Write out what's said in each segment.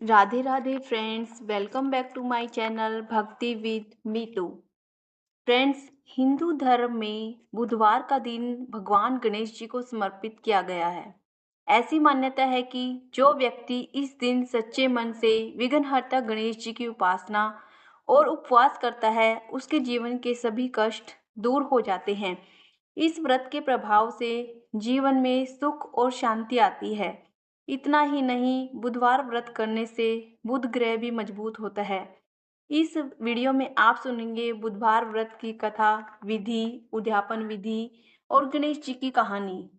Radhe Radhe friends, welcome back to my channel Bhakti with Meetu. Friends, Hindu धर्म में बुधवार का दिन भगवान गणेश जी को समर्पित किया गया है। ऐसी मान्यता है कि जो व्यक्ति इस दिन सच्चे मन से विघ्नहर्ता गणेश जी की उपासना और उपवास करता है, उसके जीवन के सभी कष्ट दूर हो जाते हैं। इस व्रत के प्रभाव से जीवन में सुख और शांति आती है। इतना ही नहीं, बुधवार व्रत करने से बुध ग्रह भी मजबूत होता है। इस वीडियो में आप सुनेंगे बुधवार व्रत की कथा, विधि, उद्यापन विधि और गणेश जी की कहानी।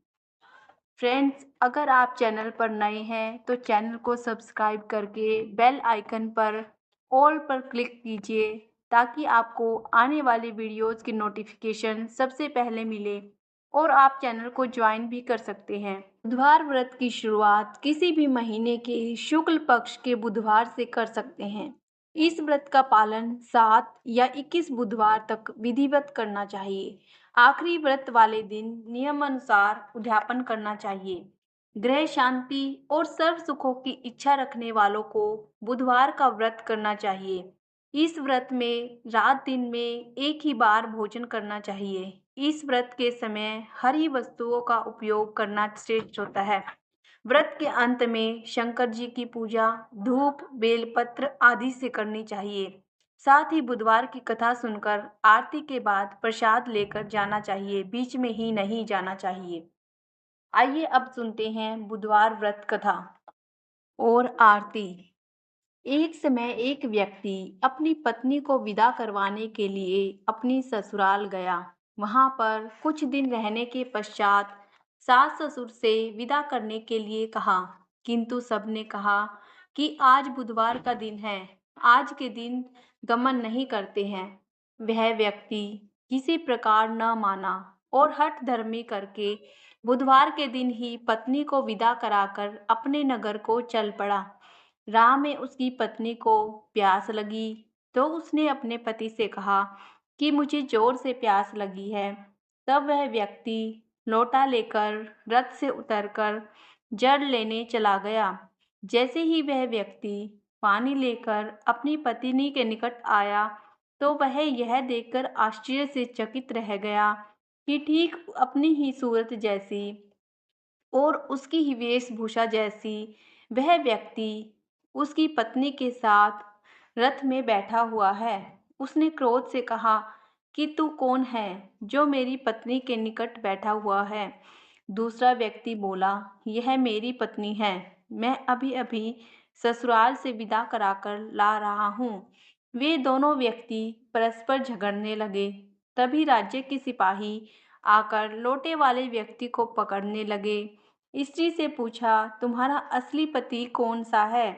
फ्रेंड्स, अगर आप चैनल पर नए हैं तो चैनल को सब्सक्राइब करके बेल आइकन पर ऑल पर क्लिक कीजिए ताकि आपको आने वाली वीडियोस की नोटिफिकेशन सबसे पहले मिले और आप चैनल को ज्वाइन भी कर सकते हैं। बुधवार व्रत की शुरुआत किसी भी महीने के शुक्ल पक्ष के बुधवार से कर सकते हैं। इस व्रत का पालन 7 या 21 बुधवार तक विधिवत करना चाहिए। आखिरी व्रत वाले दिन नियमानुसार उद्यापन करना चाहिए। गृह शांति और सर्व सुखों की इच्छा रखने वालों को बुधवार का व्रत करना चाहिए। इस व्रत में रात दिन में एक ही बार भोजन करना चाहिए। इस व्रत के समय हरी वस्तुओं का उपयोग करना श्रेष्ठ होता है। व्रत के अंत में शंकर जी की पूजा धूप, बेलपत्र आदि से करनी चाहिए। साथ ही बुधवार की कथा सुनकर आरती के बाद प्रसाद लेकर जाना चाहिए, बीच में ही नहीं जाना चाहिए। आइए अब सुनते हैं बुधवार व्रत कथा और आरती। एक समय एक व्यक्ति अपनी पत्नी को विदा करवाने के लिए अपनी ससुराल गया। वहां पर कुछ दिन रहने के पश्चात सास ससुर से विदा करने के लिए कहा, किंतु सबने कहा कि आज बुधवार का दिन है, आज के दिन गमन नहीं करते हैं। वह व्यक्ति किसी प्रकार न माना और हठ धर्मी करके बुधवार के दिन ही पत्नी को विदा कराकर अपने नगर को चल पड़ा। राह में उसकी पत्नी को प्यास लगी तो उसने अपने पति से कहा कि मुझे जोर से प्यास लगी है। तब वह व्यक्ति लोटा लेकर रथ से उतरकर जल लेने चला गया। जैसे ही वह व्यक्ति पानी लेकर अपनी पत्नी के निकट आया तो वह यह देखकर आश्चर्य से चकित रह गया कि ठीक अपनी ही सूरत जैसी और उसकी ही वेशभूषा जैसी वह व्यक्ति उसकी पत्नी के साथ रथ में बैठा हुआ है। उसने क्रोध से कहा कि तू कौन है जो मेरी पत्नी के निकट बैठा हुआ है। दूसरा व्यक्ति बोला, यह मेरी पत्नी है, मैं अभी अभी ससुराल से विदा कराकर ला रहा हूँ। वे दोनों व्यक्ति परस्पर झगड़ने लगे। तभी राज्य के सिपाही आकर लोटे वाले व्यक्ति को पकड़ने लगे। स्त्री से पूछा, तुम्हारा असली पति कौन सा है?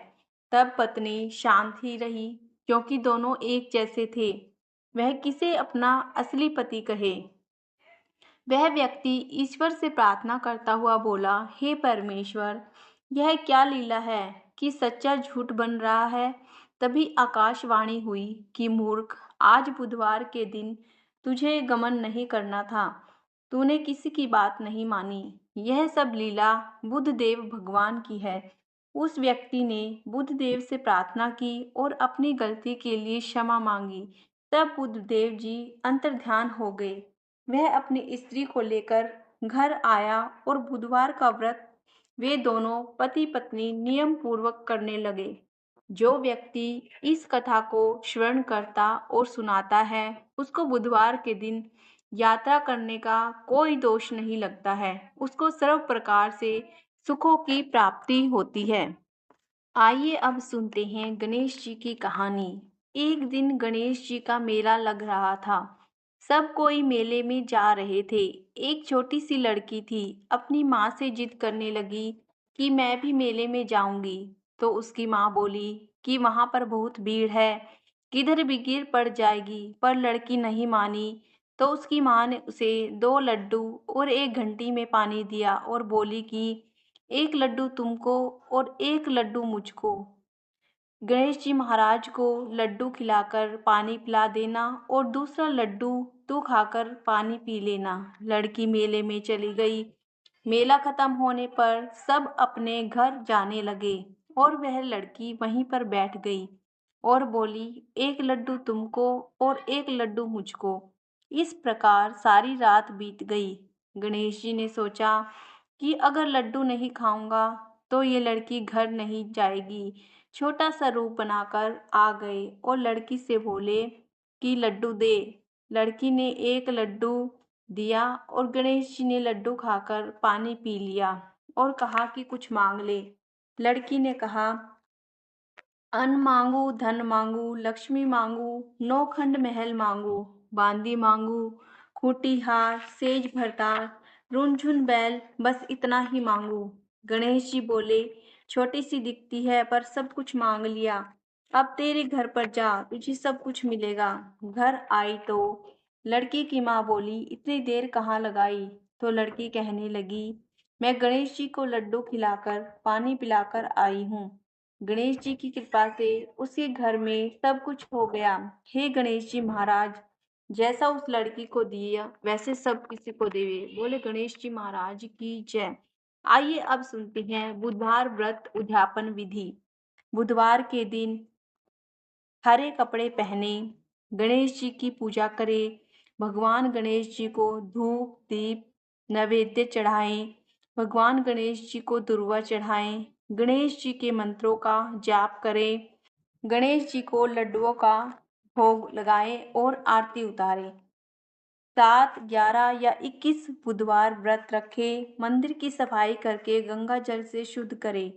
तब पत्नी शांत ही रही क्योंकि दोनों एक जैसे थे। वह किसे अपना असली पति कहे? वह व्यक्ति ईश्वर से प्रार्थना करता हुआ बोला, हे परमेश्वर, यह क्या लीला है कि सच्चा झूठ बन रहा है। तभी आकाशवाणी हुई कि मूर्ख, आज बुधवार के दिन तुझे गमन नहीं करना था, तूने किसी की बात नहीं मानी। यह सब लीला बुधदेव भगवान की है। उस व्यक्ति ने बुधदेव से प्रार्थना की और अपनी गलती के लिए क्षमा मांगी। तब बुधदेव जी अंतर्ध्यान हो गए। वह अपनी स्त्री को लेकर घर आया और बुधवार का व्रत वे दोनों पति पत्नी नियम पूर्वक करने लगे। जो व्यक्ति इस कथा को श्रवण करता और सुनाता है, उसको बुधवार के दिन यात्रा करने का कोई दोष नहीं लगता है। उसको सर्व प्रकार से सुखों की प्राप्ति होती है। आइए अब सुनते हैं गणेश जी की कहानी। एक दिन गणेश जी का मेला लग रहा था। सब कोई मेले में जा रहे थे। एक छोटी सी लड़की थी, अपनी माँ से जिद करने लगी कि मैं भी मेले में जाऊंगी। तो उसकी माँ बोली कि वहां पर बहुत भीड़ है, किधर भी गिर पड़ जाएगी। पर लड़की नहीं मानी। तो उसकी माँ ने उसे 2 लड्डू और एक घंटी में पानी दिया और बोली कि एक लड्डू तुमको और एक लड्डू मुझको। गणेश जी महाराज को लड्डू खिलाकर पानी पिला देना और दूसरा लड्डू तू खाकर पानी पी लेना। लड़की मेले में चली गई। मेला खत्म होने पर सब अपने घर जाने लगे। और वह लड़की वहीं पर बैठ गई और बोली, एक लड्डू तुमको और एक लड्डू मुझको। इस प्रकार सारी रात बीत गई। गणेश जी ने सोचा कि अगर लड्डू नहीं खाऊंगा तो ये लड़की घर नहीं जाएगी। छोटा सा रूप बनाकर आ गए और लड़की से बोले कि लड्डू दे। लड़की ने एक लड्डू दिया और गणेश जी ने लड्डू खाकर पानी पी लिया और कहा कि कुछ मांग ले। लड़की ने कहा, अन्न मांगू, धन मांगू, लक्ष्मी मांगू, नौखंड महल मांगू, बांदी मांगू, खूंटी हार, सेज भरतार, रुनझुन बैल, बस इतना ही मांगू। गणेश जी बोले, छोटी सी दिखती है पर सब कुछ मांग लिया। अब तेरे घर पर जा, तुझे सब कुछ मिलेगा। घर आई तो लड़की की माँ बोली, इतनी देर कहाँ लगाई? तो लड़की कहने लगी, मैं गणेश जी को लड्डू खिलाकर पानी पिलाकर आई हूँ। गणेश जी की कृपा से उसके घर में सब कुछ हो गया। हे गणेश जी महाराज, जैसा उस लड़की को दिया वैसे सब किसी को देवे। बोले गणेश जी महाराज की जय। आइए अब सुनते हैं बुधवार व्रत उद्यापन विधि। बुधवार के दिन हरे कपड़े पहने, गणेश जी की पूजा करें। भगवान गणेश जी को धूप दीप नैवेद्य चढ़ाएं। भगवान गणेश जी को दुर्वा चढ़ाएं। गणेश जी के मंत्रों का जाप करें। गणेश जी को लड्डुओं का भोग लगाएं और आरती उतारें। 7, 11 या 21 बुधवार व्रत रखें। मंदिर की सफाई करके गंगा जल से शुद्ध करें।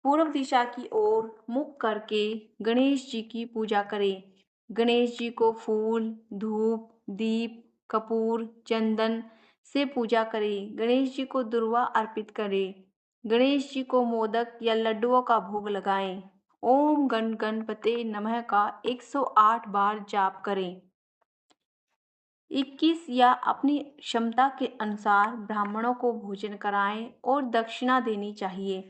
पूर्व दिशा की ओर मुख करके गणेश जी की पूजा करें। गणेश जी को फूल, धूप, दीप, कपूर, चंदन से पूजा करें। गणेश जी को दुर्वा अर्पित करें। गणेश जी को मोदक या लड्डुओं का भोग लगाएं। ओम गण गणपते नमः का 108 बार जाप करें। 21 या अपनी क्षमता के अनुसार ब्राह्मणों को भोजन कराएं और दक्षिणा देनी चाहिए।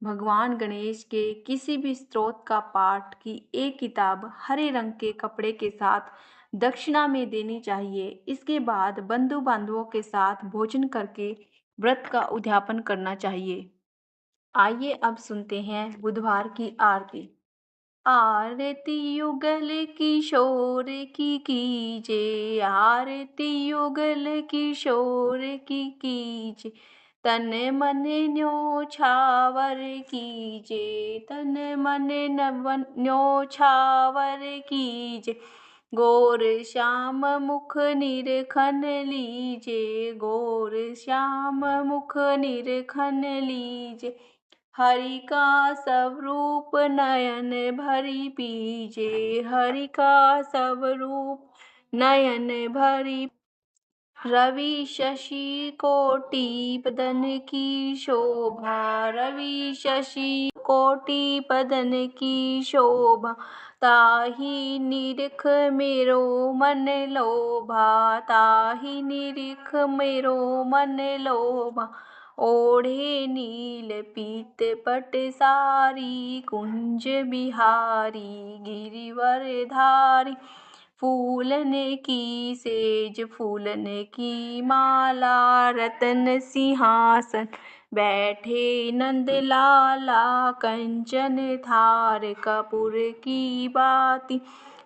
भगवान गणेश के किसी भी स्तोत्र का पाठ की एक किताब हरे रंग के कपड़े के साथ दक्षिणा में देनी चाहिए। इसके बाद बंधु बांधवों के साथ भोजन करके व्रत का उद्यापन करना चाहिए। आइए अब सुनते हैं बुधवार की आरती। आरती युगल किशोर की कीजे, आरती युगल किशोर की कीजे, तन मन न्योछावर कीजे, तन मन न्योछावर कीजे। गोर श्याम मुख निरखन लीजे, गोर श्याम मुख निरखन लीजे। हरि का स्वरूप नयन भरी पीजे, हरि का स्वरूप नयन भरी। रवि शशि कोटि बदन की शोभा, रवि शशि कोटि बदन की शोभा। ताहि निरख मेरो मन लोभा, ताहि निरख मेरो मन लोभा। ओढ़े नील पीत पट सारी, कुंज बिहारी गिरिवर धारी। फूलन की सेज, फूलन की माला, रतन सिंहासन बैठे नंद लाला। कंचन थार कपूर की बाती,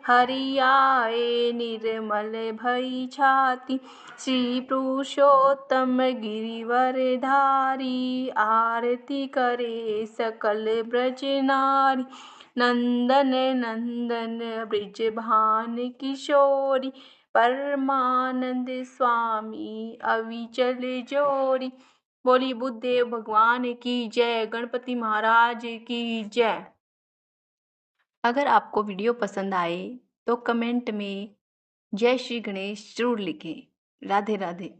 हरि आए निर्मल भई छाती। श्री पुरुषोत्तम गिरिवर धारी, आरती करे सकल ब्रज नारी। नंदन नंदन ब्रिज भान किशोरी, परमानंद स्वामी अविचल जोरी। बोली बुद्धदेव भगवान की जय, गणपति महाराज की जय। अगर आपको वीडियो पसंद आए तो कमेंट में जय श्री गणेश जरूर लिखें। राधे राधे।